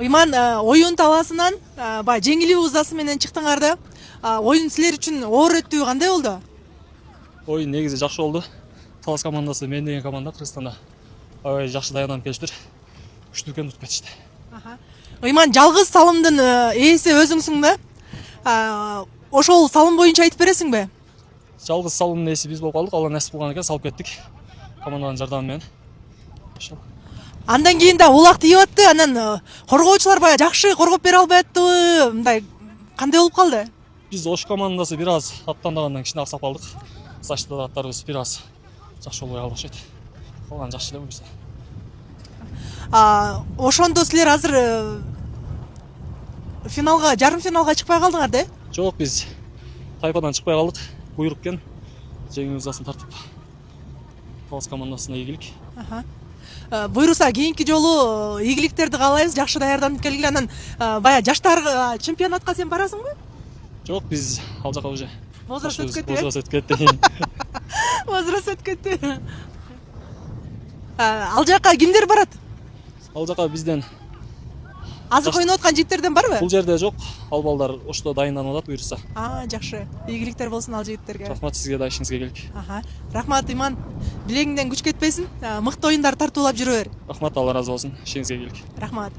Ыйман оюн талаасынан баягы жеңилүү ызасы менен чыктыңар да. Оюн силер үчүн оор өтүү кандай болду? Oyun негизи жакшы болду. Талас командасы мен деген команда Кыргызстанда аябай жакшы даярданып келиптир. Күчтүү экенин утуп кетишти. Ыйман жалгыз салымдын ээси өзүңсүң да? Ошол салым боюнча айтып бересиңби? Жалгыз салымдын ээси биз болуп калдык. Алла насип кылган экен, салып кеттик. Команданын жардамы менен. Андан кийин да улак тийип атты. Анан коргоочулар баягы жакшы коргоп бере албай аттыбы? Мындай кандай болуп калды? Биз Ош командасы бир аз аттандагандан кичине аксап калдык. Защита аттарыбыз бир аз жакшы болбой калды окшойт. Калганы жакшы эле буюрса. Ошондо силер азыр финалга, жарым финалга чыкпай калдыңар да? Жок, биз тайпадан чыкпай калдык. Буйрук экен. Жеңүү ызасын тартып Талас командасына ийгилик. Буйруса кийинки жолу ийгиликтерди каалайбыз. Жакшы даярданып келгиле. Анан баягы жаштар чемпионатка сен барасыңбы? Жок, биз ал жака уже Возраст өтүп кетти. Возраст өтүп кетти. Возраст өтүп кетти. Ал жака кимдер барат? Ал жака бизден Азыр ойноп аткан жигиттерден барбы? бул жерде жок. Ал балдар ошто дайынданып атат буюрса. Жакшы. Ийгиликтер болсун ал жигиттерге. Рахмат сизге да, ишиңизге келик. Рахмат Ыйман. Билегиңден күч кетпесин. Мыкты оюндар тартуулап жүрө бер. Рахмат, Алла разы болсун. Ишиңизге келик. Рахмат.